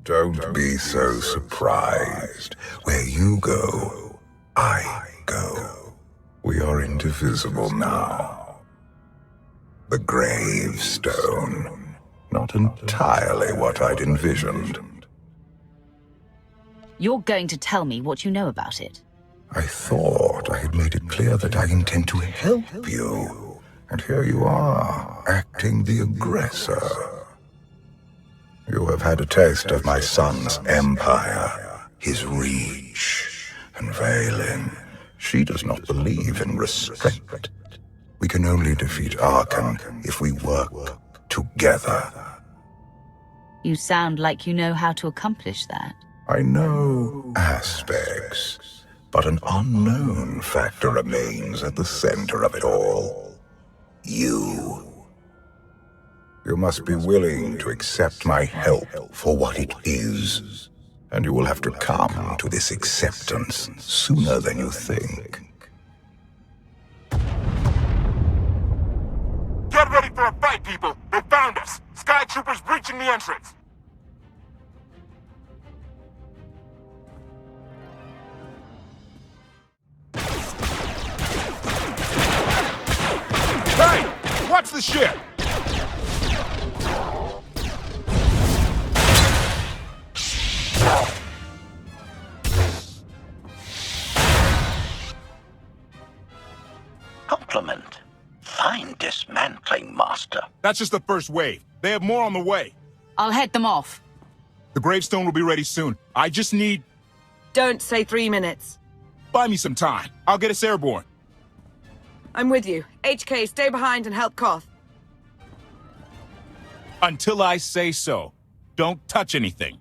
Don't be so surprised. Where you go, I go. We are indivisible now. The Gravestone. Not entirely what I'd envisioned. You're going to tell me what you know about it. I thought I had made it clear that I intend to help you. And here you are, acting the aggressor. You have had a taste of my son's empire, his reach. And Vaylin, she does not believe in restraint. We can only defeat Arcann if we work together. You sound like you know how to accomplish that. I know aspects, but an unknown factor remains at the center of it all. You. You must be willing to accept my help for what it is, and you will have to come to this acceptance sooner than you think. Get ready for a fight, people! They found us! Sky Troopers breaching the entrance! Hey! Watch the ship! Compliment. Fine dismantling, Master. That's just the first wave. They have more on the way. I'll head them off. The Gravestone will be ready soon. I just need... Don't say 3 minutes. Buy me some time. I'll get us airborne. I'm with you. HK, stay behind and help Koth. Until I say so. Don't touch anything.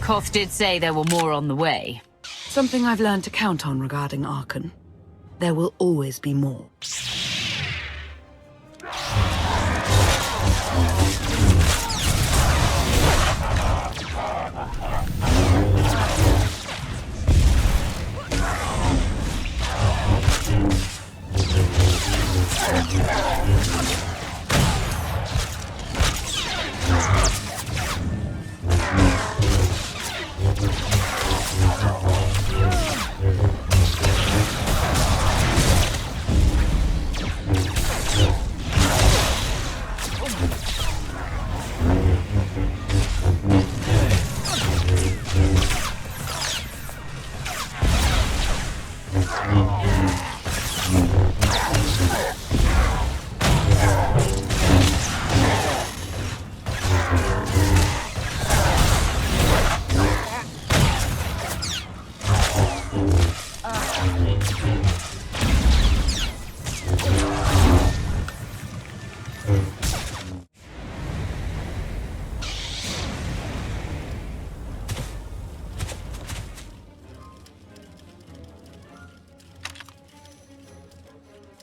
Koth did say there were more on the way. Something I've learned to count on regarding Arcann. There will always be more.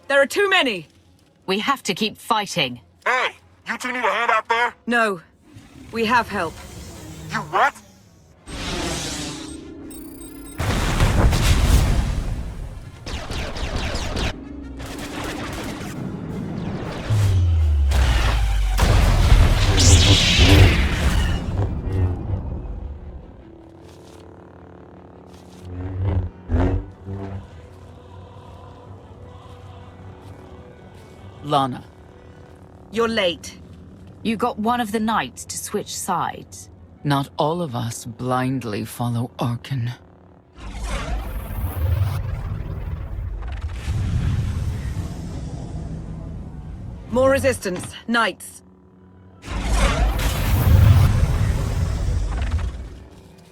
There are too many! We have to keep fighting. Hey! You two need a hand out there? No. We have help. You what? Lana, You're late. you got one of the knights to switch sides. Not all of us blindly follow Arcann. More resistance. Knights.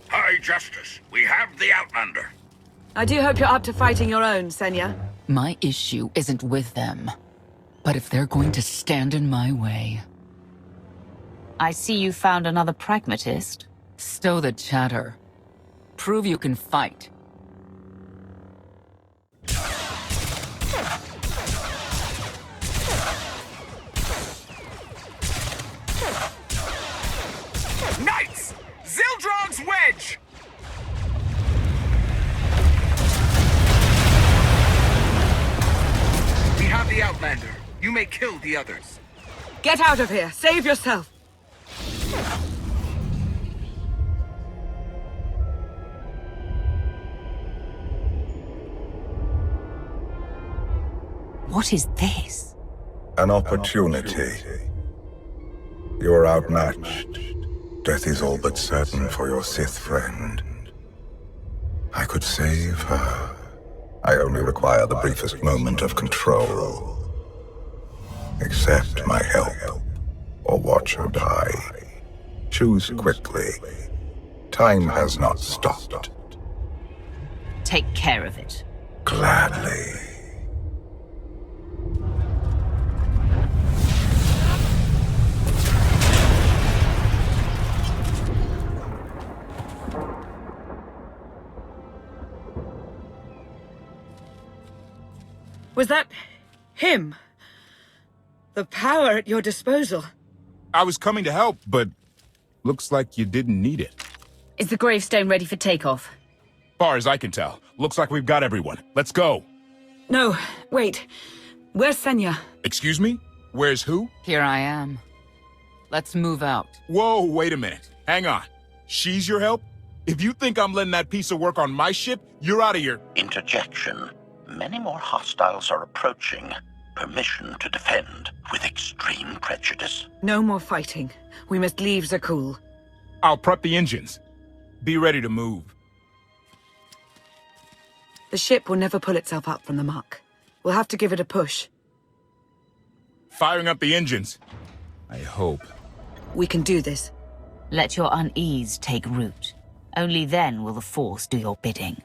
High Justice, we have the Outlander. I do hope you're up to fighting your own, Senya. My issue isn't with them. But if they're going to stand in my way... I see you found another pragmatist. Stow the chatter. Prove you can fight. Knights! Zildrog's wedge! We have the Outlander. You may kill the others. Get out of here! Save yourself! What is this? An opportunity. You are outmatched. Death is all but certain for your Sith friend. I could save her. I only require the briefest moment of control. Accept my help, or watch her die. Choose quickly. Time has not stopped. Take care of it. Gladly. Was that him? The power at your disposal. I was coming to help, but looks like you didn't need it. Is the gravestone ready for takeoff? Far as I can tell, looks like we've got everyone. Let's go. No, wait. Where's Senya? Excuse me? Where's who? Here I am. Let's move out. Whoa, wait a minute. Hang on. She's your help? If you think I'm letting that piece of work on my ship, you're out of here. Interjection. Many more hostiles are approaching. Permission to defend with extreme prejudice. No more fighting. We must leave Zakul. I'll prep the engines. Be ready to move. The ship will never pull itself up from the muck. We'll have to give it a push. Firing up the engines. I hope. We can do this. Let your unease take root. Only then will the Force do your bidding.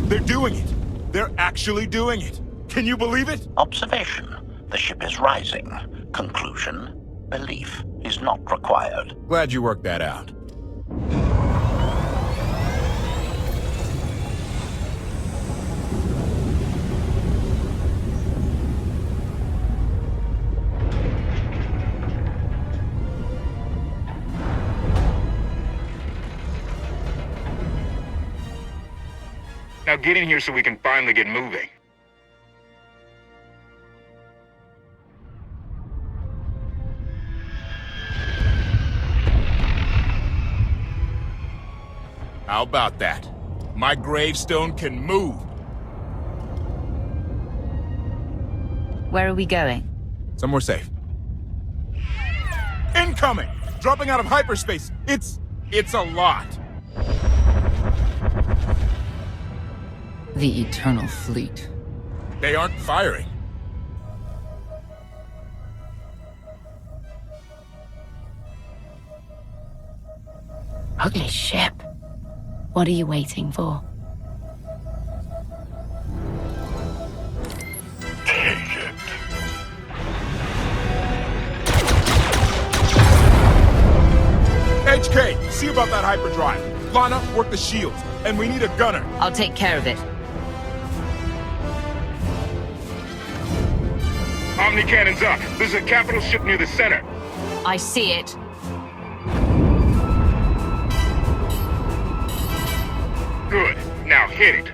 They're doing it. They're actually doing it. Can you believe it? Observation. The ship is rising. Conclusion. Belief is not required. Glad you worked that out. Now get in here so we can finally get moving. How about that? My gravestone can move. Where are we going? Somewhere safe. Incoming! Dropping out of hyperspace. It's a lot. The Eternal Fleet. They aren't firing. Ugly ship. What are you waiting for? Take it. HK, see about that hyperdrive. Lana, work the shields. And we need a gunner. I'll take care of it. Omni cannons up. There's a capital ship near the center. I see it. Good. Now hit it.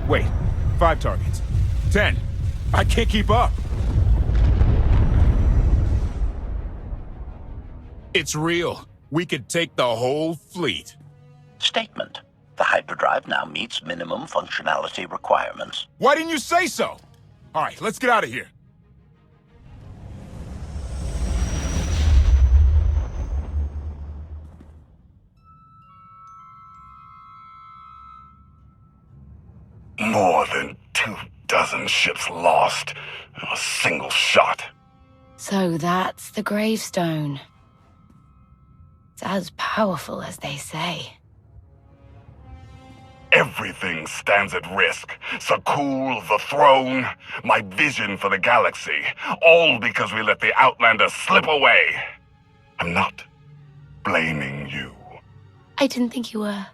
Wait, 5 targets. 10. I can't keep up. It's real. We could take the whole fleet. Statement. The hyperdrive now meets minimum functionality requirements. Why didn't you say so? All right, let's get out of here. More than 24 ships lost in a single shot. So that's the Gravestone. It's as powerful as they say. Everything stands at risk. Sakul, the throne, my vision for the galaxy. All because we let the Outlander slip away. I'm not blaming you. I didn't think you were.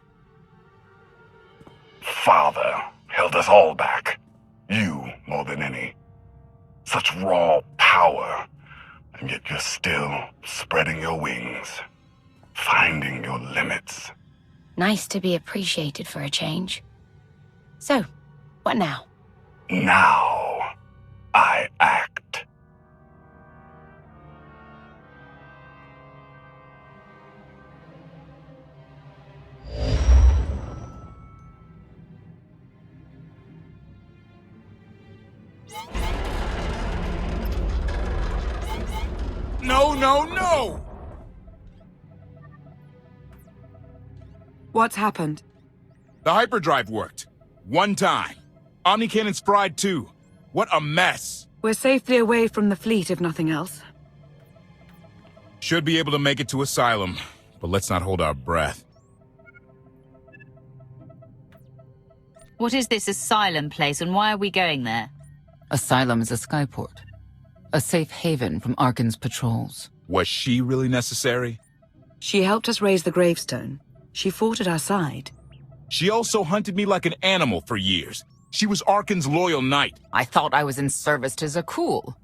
Father held us all back. You more than any. Such raw power, and yet you're still spreading your wings. Finding your limits. Nice to be appreciated for a change. So, what now? Now, I act. No, no, no! What's happened? The hyperdrive worked. One time. Omnicannon's fried too. What a mess. We're safely away from the fleet, if nothing else. Should be able to make it to Asylum, but let's not hold our breath. What is this Asylum place and why are we going there? Asylum is a skyport. A safe haven from Arcann's patrols. Was she really necessary? She helped us raise the Gravestone. She fought at our side. She also hunted me like an animal for years. She was Arcann's loyal knight. I thought I was in service to Zakul.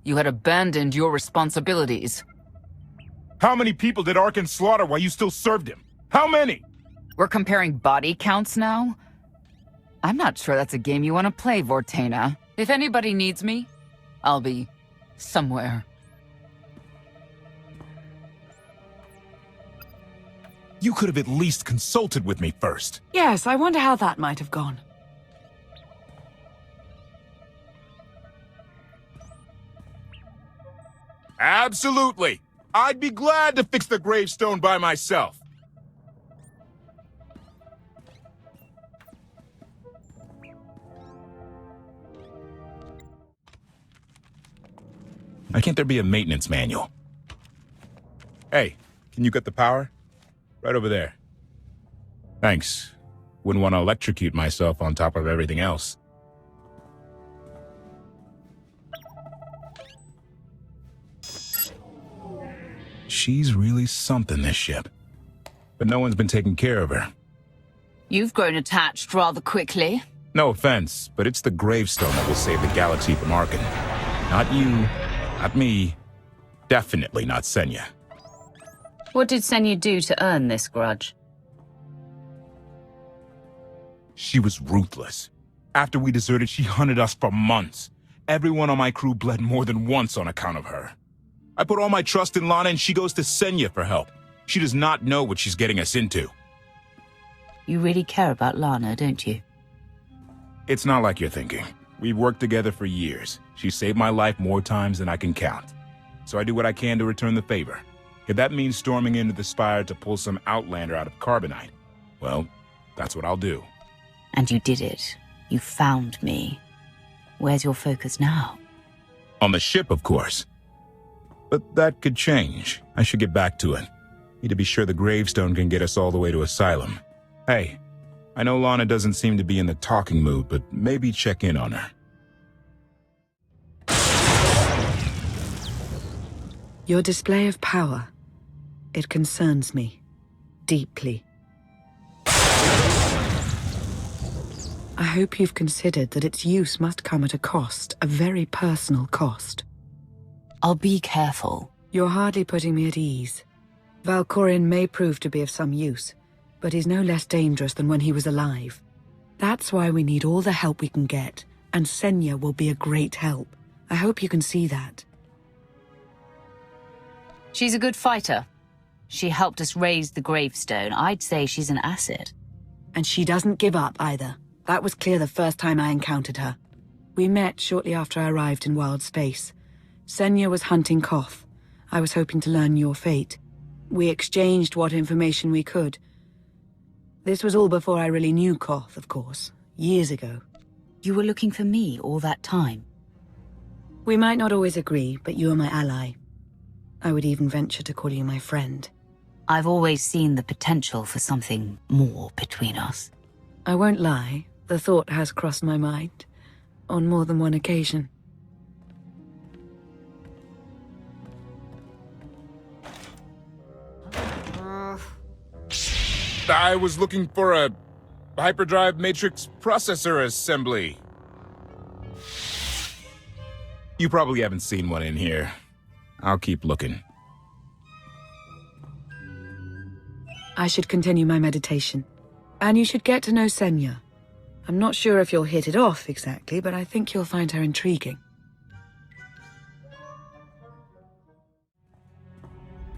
You had abandoned your responsibilities. How many people did Arcann slaughter while you still served him? How many? We're comparing body counts now? I'm not sure that's a game you want to play, Vortena. If anybody needs me, I'll be somewhere. You could have at least consulted with me first. Yes, I wonder how that might have gone. Absolutely. I'd be glad to fix the gravestone by myself. Why can't there be a maintenance manual? Hey, can you get the power? Right over there. Thanks. Wouldn't want to electrocute myself on top of everything else. She's really something, this ship. But no one's been taking care of her. You've grown attached rather quickly. No offense, but it's the gravestone that will save the galaxy from Arcann. Not you, not me, definitely not Senya. What did Senya do to earn this grudge? She was ruthless. After we deserted, she hunted us for months. Everyone on my crew bled more than once on account of her. I put all my trust in Lana and she goes to Senya for help. She does not know what she's getting us into. You really care about Lana, don't you? It's not like you're thinking. We've worked together for years. She saved my life more times than I can count. So I do what I can to return the favor. If that means storming into the Spire to pull some Outlander out of Carbonite, well, that's what I'll do. And you did it. You found me. Where's your focus now? On the ship, of course. But that could change. I should get back to it. Need to be sure the gravestone can get us all the way to Asylum. Hey, I know Lana doesn't seem to be in the talking mood, but maybe check in on her. Your display of power, it concerns me deeply. I hope you've considered that its use must come at a cost, a very personal cost. I'll be careful. You're hardly putting me at ease. Valkorion may prove to be of some use, but he's no less dangerous than when he was alive. That's why we need all the help we can get, and Senya will be a great help. I hope you can see that. She's a good fighter. She helped us raise the Gravestone. I'd say she's an asset. And she doesn't give up either. That was clear the first time I encountered her. We met shortly after I arrived in wild space. Senya was hunting Koth. I was hoping to learn your fate. We exchanged what information we could. This was all before I really knew Koth, of course. Years ago. You were looking for me all that time? We might not always agree, but you are my ally. I would even venture to call you my friend. I've always seen the potential for something more between us. I won't lie, the thought has crossed my mind. On more than one occasion. I was looking for a hyperdrive matrix processor assembly. You probably haven't seen one in here. I'll keep looking. I should continue my meditation. And you should get to know Senya. I'm not sure if you'll hit it off exactly, but I think you'll find her intriguing.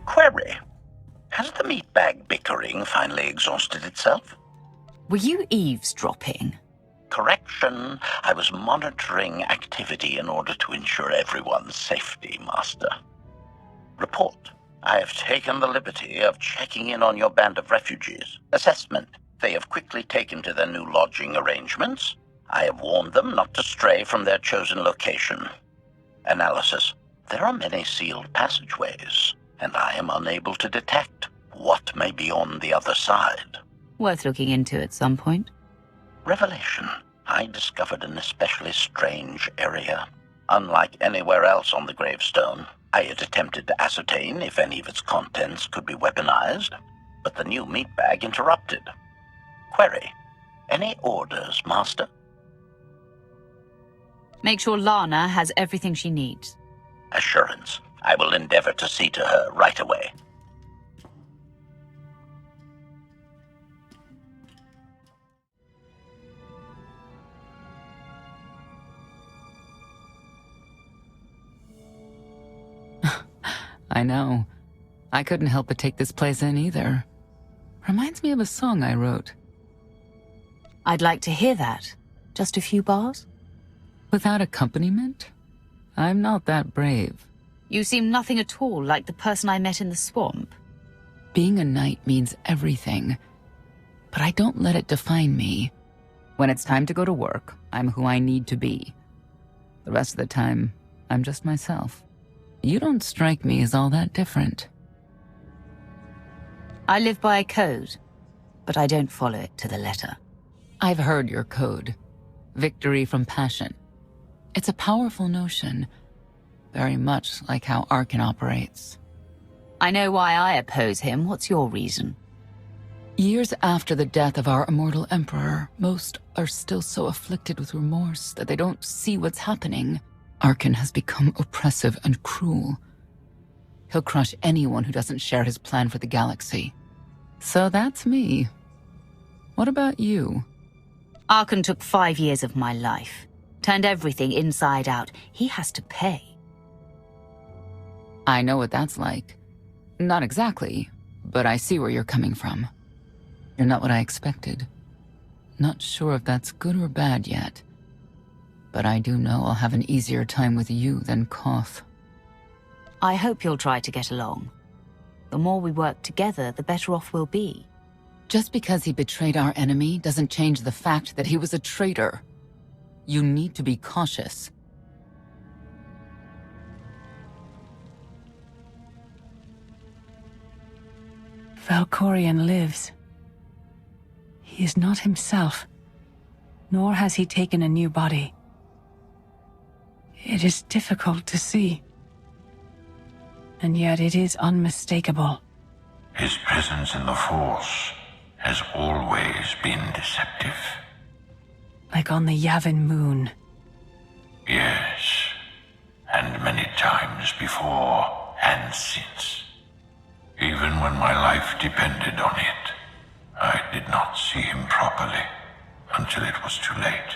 Query. Has the meatbag bickering finally exhausted itself? Were you eavesdropping? Correction. I was monitoring activity in order to ensure everyone's safety, Master. Report. I have taken the liberty of checking in on your band of refugees. Assessment. They have quickly taken to their new lodging arrangements. I have warned them not to stray from their chosen location. Analysis. There are many sealed passageways, and I am unable to detect what may be on the other side. Worth looking into at some point. Revelation. I discovered an especially strange area. Unlike anywhere else on the Gravestone, I had attempted to ascertain if any of its contents could be weaponized, but the new meatbag interrupted. Query. Any orders, Master? Make sure Lana has everything she needs. Assurance. I will endeavor to see to her right away. I know. I couldn't help but take this place in either. Reminds me of a song I wrote. I'd like to hear that. Just a few bars? Without accompaniment? I'm not that brave. You seem nothing at all like the person I met in the swamp. Being a knight means everything, but I don't let it define me. When it's time to go to work, I'm who I need to be. The rest of the time, I'm just myself. You don't strike me as all that different. I live by a code, but I don't follow it to the letter. I've heard your code. Victory from passion. It's a powerful notion, very much like how Arcann operates. I know why I oppose him. What's your reason? Years after the death of our immortal emperor, most are still so afflicted with remorse that they don't see what's happening. Arcann has become oppressive and cruel. He'll crush anyone who doesn't share his plan for the galaxy. So that's me. What about you? Arcann took 5 years of my life. Turned everything inside out. He has to pay. I know what that's like. Not exactly, but I see where you're coming from. You're not what I expected. Not sure if that's good or bad yet. But I do know I'll have an easier time with you than Koth. I hope you'll try to get along. The more we work together, the better off we'll be. Just because he betrayed our enemy doesn't change the fact that he was a traitor. You need to be cautious. Valkorion lives. He is not himself, nor has he taken a new body. It is difficult to see, and yet it is unmistakable. His presence in the Force has always been deceptive. Like on the Yavin moon. Yes, and many times before and since. Even when my life depended on it, I did not see him properly until it was too late.